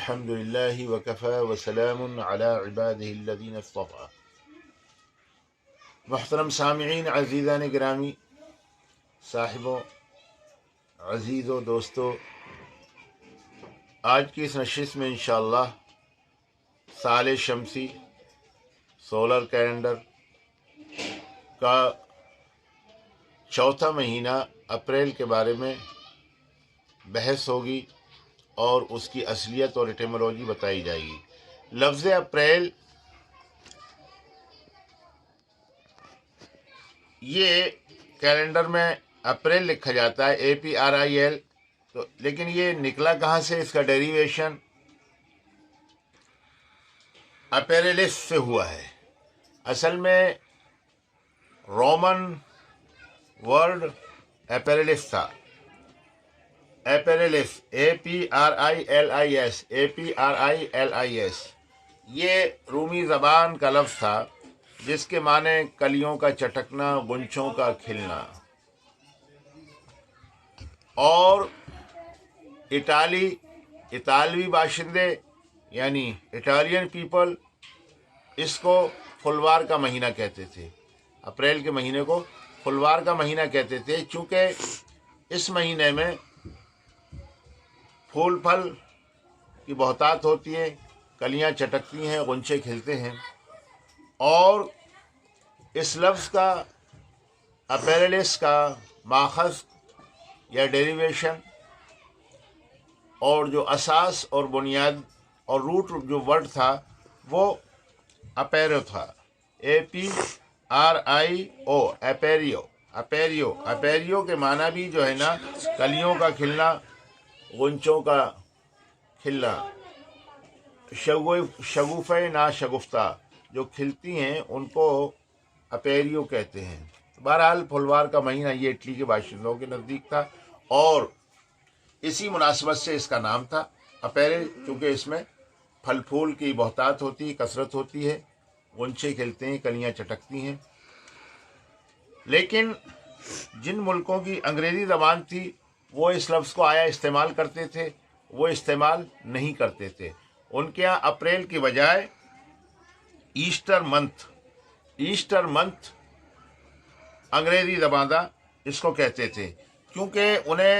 الحمدللہ وکفی وسلام علی عبادہ الذین اصطفی۔ محترم سامعین، عزیزان گرامی، صاحبوں، عزیزوں، دوستوں، آج کی اس نشست میں انشاءاللہ سال شمسی سولر کیلنڈر کا چوتھا مہینہ اپریل کے بارے میں بحث ہوگی اور اس کی اصلیت اور ایٹیمولوجی بتائی جائے گی۔ لفظ اپریل یہ کیلنڈر میں اپریل لکھا جاتا ہے، APRIL، تو لیکن یہ نکلا کہاں سے؟ اس کا ڈیریویشن اپیریلس سے ہوا ہے۔ اصل میں رومن ورڈ اپیریلس تھا، اپیریلس، APRILIS، یہ رومی زبان کا لفظ تھا جس کے معنی کلیوں کا چٹکنا، غنچوں کا کھلنا، اور اطالوی باشندے یعنی اٹالین پیپل اس کو پھلوار کا مہینہ کہتے تھے۔ اپریل کے مہینے کو پھلوار کا مہینہ کہتے تھے، چونکہ اس مہینے میں پھول پھل کی بہتات ہوتی ہے، کلیاں چٹکتی ہیں، غنچے کھلتے ہیں۔ اور اس لفظ کا اپیریلس کا ماخذ یا ڈیریویشن اور جو اساس اور بنیاد اور روٹ جو ورڈ تھا وہ اپیریو تھا، APRIO، اپیریو کے معنی بھی جو ہے نا کلیوں کا کھلنا، غنچوں کا کھلنا، شگوفے نا شگفتہ جو کھلتی ہیں ان کو اپیریو کہتے ہیں۔ بہرحال پھلوار کا مہینہ یہ اٹلی کے باشندوں کے نزدیک تھا اور اسی مناسبت سے اس کا نام تھا اپریل، کیونکہ اس میں پھل پھول کی بہتات ہوتی ہے، کثرت ہوتی ہے، غنچے کھلتے ہیں، کلیاں چٹکتی ہیں۔ لیکن جن ملکوں کی انگریزی زبان تھی وہ اس لفظ کو آیا استعمال کرتے تھے، وہ استعمال نہیں کرتے تھے۔ ان کے ہاں اپریل کی بجائے ایسٹر منتھ انگریزی زباندہ اس کو کہتے تھے، کیونکہ انہیں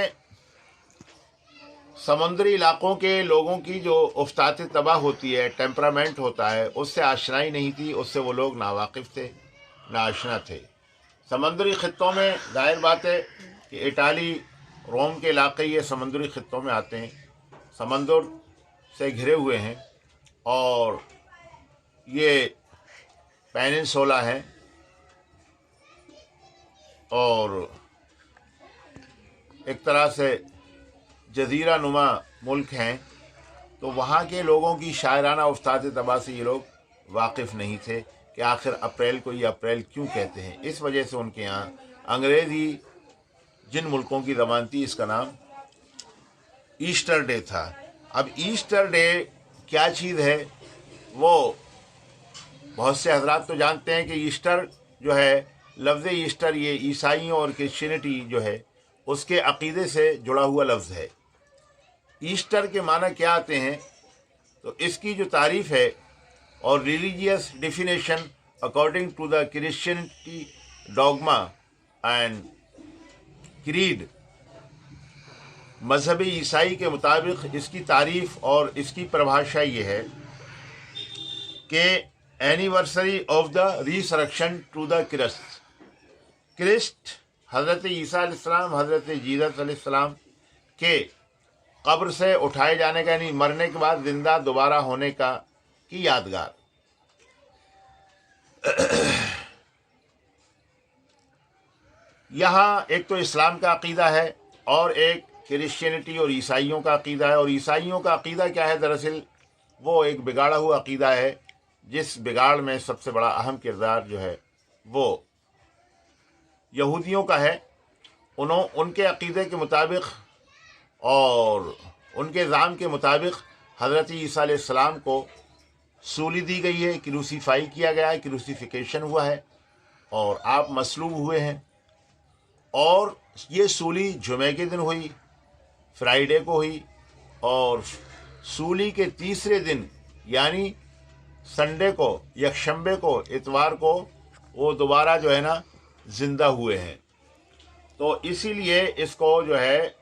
سمندری علاقوں کے لوگوں کی جو افتات تباہ ہوتی ہے، ٹیمپرامنٹ ہوتا ہے، اس سے آشنائی نہیں تھی، اس سے وہ لوگ ناواقف تھے، ناآشنا تھے۔ سمندری خطوں میں ظاہر بات ہے کہ اٹالی، روم کے علاقے یہ سمندری خطوں میں آتے ہیں، سمندر سے گھرے ہوئے ہیں، اور یہ پیننسولا ہے اور ایک طرح سے جزیرہ نما ملک ہیں، تو وہاں کے لوگوں کی شاعرانہ افتاد طبع سے یہ لوگ واقف نہیں تھے کہ آخر اپریل کو یہ اپریل کیوں کہتے ہیں۔ اس وجہ سے ان کے یہاں انگریزی جن ملکوں کی زبان تھی اس کا نام ایسٹر ڈے تھا۔ اب ایسٹر ڈے کیا چیز ہے وہ بہت سے حضرات تو جانتے ہیں کہ ایسٹر جو ہے، لفظ ایسٹر یہ عیسائیوں اور کرسچینٹی جو ہے اس کے عقیدے سے جڑا ہوا لفظ ہے۔ ایسٹر کے معنی کیا آتے ہیں؟ تو اس کی جو تعریف ہے اور religious definition according to the Christianity dogma and creed, مذہب عیسائی کے مطابق اس کی تعریف اور اس کی پربھاشا یہ ہے کہ anniversary of the resurrection to the Christ, حضرت عیسیٰ علیہ السلام، حضرت جیسس علیہ السلام کے قبر سے اٹھائے جانے کا، یعنی مرنے کے بعد زندہ دوبارہ ہونے کی یادگار۔ یہاں ایک تو اسلام کا عقیدہ ہے اور ایک کرسچینٹی اور عیسائیوں کا عقیدہ ہے۔ اور عیسائیوں کا عقیدہ کیا ہے؟ دراصل وہ ایک بگاڑا ہوا عقیدہ ہے، جس بگاڑ میں سب سے بڑا اہم کردار جو ہے وہ یہودیوں کا ہے۔ ان کے عقیدے کے مطابق اور ان کے نظام کے مطابق حضرت عیسیٰ علیہ السلام کو سولی دی گئی ہے، کروسیفائی کیا گیا ہے، کروسیفیکیشن ہوا ہے اور آپ مصلوب ہوئے ہیں۔ اور یہ سولی جمعے کے دن ہوئی، فرائیڈے کو ہوئی، اور सूली के तीसरे दिन यानी संडे को, यकशंबे को, इतवार को वो दोबारा जो है ना जिंदा हुए हैं। तो इसीलिए इसको जो है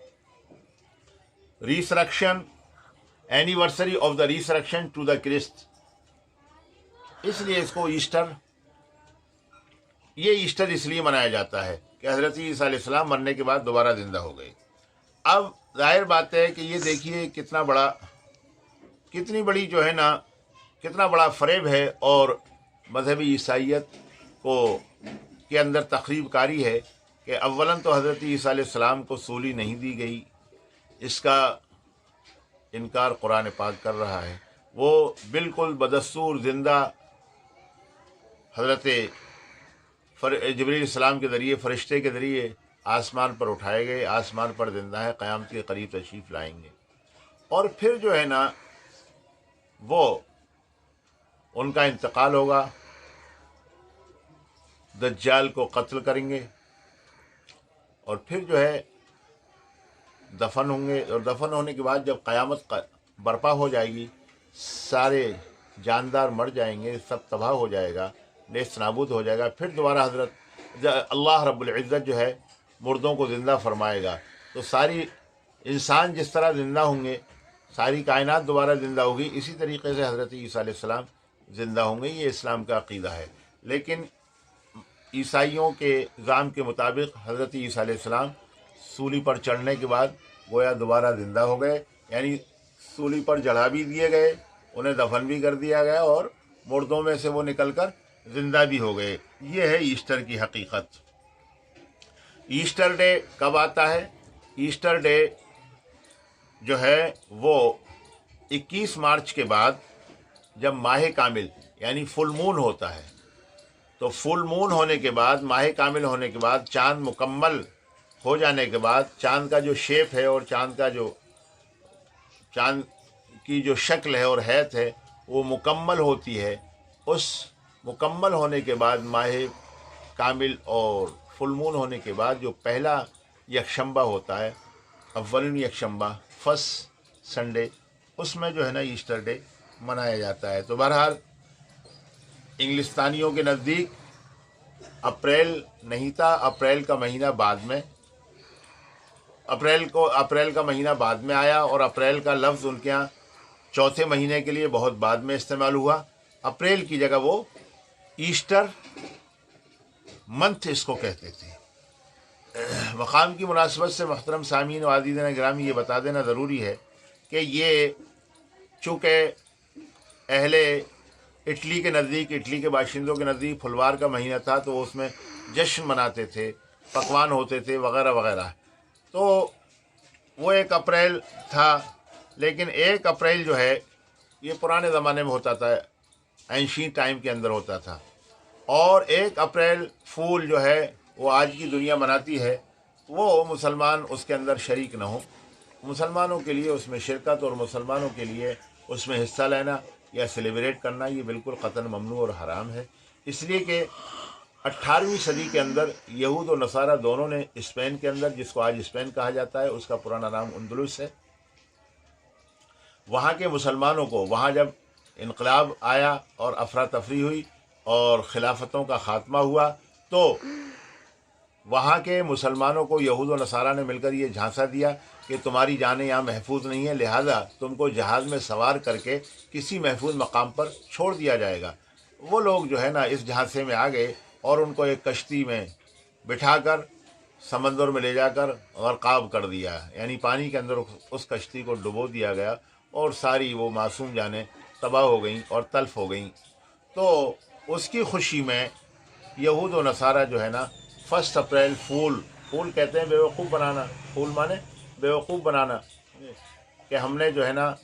resurrection, anniversary of the resurrection to the Christ, इसलिए इसको ईस्टर, ये ईस्टर इसलिए मनाया जाता है कि हज़रत ईसा अलैहिस्सलाम मरने के बाद दोबारा जिंदा हो गए। अब जाहिर बात है कि ये देखिए कितनी बड़ी जो है ना, कितना बड़ा फ़रेब है और मजहबी ईसाइयत को के अंदर तखरीबकारी है कि अव्वलन तो हज़रत ईसा अलैहिस्सलाम को सूली नहीं दी गई, इसका इनकार कुरान पाक कर रहा है। वो बिल्कुल बदस्तूर ज़िंदा हज़रत जिब्रील इस्लाम के ज़रिए, फ़रिश्ते के ज़रिए आसमान पर उठाए गए, आसमान पर ज़िंदा है, क़यामत के करीब तशरीफ़ लाएंगे। और फिर जो है ना वो उनका इंतकाल होगा, दज्जाल को कत्ल करेंगे और फिर जो है दफन होंगे। और दफन होने के बाद जब क़यामत बर्पा हो जाएगी, सारे जानदार मर जाएंगे, सब तबाह हो जाएगा, नेस्त नाबूद हो जाएगा। फिर दोबारा अल्लाह रब्बुल इज़्ज़त जो है मुर्दों को ज़िंदा फरमाएगा। तो सारी इंसान जिस तरह ज़िंदा होंगे, सारी कायनात दोबारा ज़िंदा होगी, इसी तरीके से हज़रत ईसा अलैहिस्सलाम ज़िंदा होंगे। ये इस्लाम का अक़ीदा है। लेकिन ईसाइयों के इल्ज़ाम के मुताबिक हज़रत ईसा अलैहिस्सलाम सूली पर चढ़ने के बाद गोया दोबारा ज़िंदा हो गए, यानी सूली पर जला भी दिए गए, उन्हें दफन भी कर दिया गया और मुर्दों में से वो निकलकर ज़िंदा भी हो गए। ये है ईस्टर की हकीकत। ईस्टर डे कब आता है? ईस्टर डे जो है वो 21 मार्च के बाद जब माह कामिल यानी फुल मून होता है, तो फुल मून होने के बाद, माह कामिल होने के बाद, चाँद मुकम्मल हो जाने के बाद, चाँद का जो शेप है और चाँद की जो शक्ल है और हैत है वो मुकम्मल होती है। उस मुकम्मल होने के बाद माह कामिल और फुल मून होने के बाद जो पहला यकशंबा होता है, अव्वलिन यकशंबा, फर्स्ट संडे, उसमें जो है ना ईस्टर डे मनाया जाता है। तो बहरहाल इंग्लिस्तानियों के नज़दीक अप्रैल नहीं था, अप्रैल का महीना बाद में, अप्रैल का महीना बाद में आया और अप्रैल का लफ्ज़ उनके यहाँ चौथे महीने के लिए बहुत बाद में इस्तेमाल हुआ। अप्रैल की जगह वो ईस्टर मंथ इसको कहते थे। मकाम की मुनासबत से मोहतरम सामीन व आज़ीज़ान गिरामी ये बता देना ज़रूरी है कि ये चूँकि अहले इटली के नज़दीक, इटली के बाशिंदों के नज़दीक फुलवार का महीना था, तो उसमें जश्न मनाते थे, पकवान होते थे वग़ैरह वग़ैरह। तो वो 1 अप्रैल था। लेकिन 1 अप्रैल जो है ये पुराने ज़माने में होता था, एंशिएंट टाइम के अंदर होता था। और 1 अप्रैल फूल जो है वो आज की दुनिया मनाती है, वो मुसलमान उसके अंदर शरीक न हो। मुसलमानों के लिए उसमें शिरकत और मुसलमानों के लिए उसमें हिस्सा लेना या सेलिब्रेट करना ये बिल्कुल क़तन ममनू और हराम है। इसलिए कि 18वीं सदी के अंदर यहूद और नसारा दोनों ने स्पेन के अंदर, जिसको आज स्पेन कहा जाता है, उसका पुराना नाम अंदलुस है, वहाँ के मुसलमानों को, वहाँ जब इनकलाब आया और अफरा तफरी हुई और खिलाफतों का ख़ात्मा हुआ, तो वहाँ के मुसलमानों को यहूद और नसारा ने मिलकर ये झांसा दिया कि तुम्हारी जानें यहाँ महफूज नहीं है, लिहाजा तुमको जहाज़ में सवार करके किसी महफूज मकाम पर छोड़ दिया जाएगा। वो लोग जो है ना इस झांसे में आ गए और उनको एक कश्ती में बिठाकर समंदर में ले जाकर गर्काब कर दिया, यानी पानी के अंदर उस कश्ती को डुबो दिया गया और सारी वो मासूम जानें तबाह हो गईं और तल्फ हो गईं। तो उसकी खुशी में यहूद और नसारा जो है ना 1 अप्रैल फूल कहते हैं बेवकूफ़ बनाना, फूल माने बेवकूफ़ बनाना, कि हमने जो है ना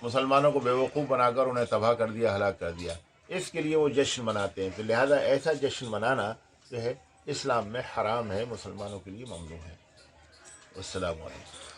मुसलमानों को बेवकूफ़ बनाकर उन्हें तबाह कर दिया, हलाक कर दिया, इसके लिए वो जश्न मनाते हैं। तो लिहाजा ऐसा जश्न मनाना जो है इस्लाम में हराम है, मुसलमानों के लिए ममनू है। अस्सलामु अलैकुम।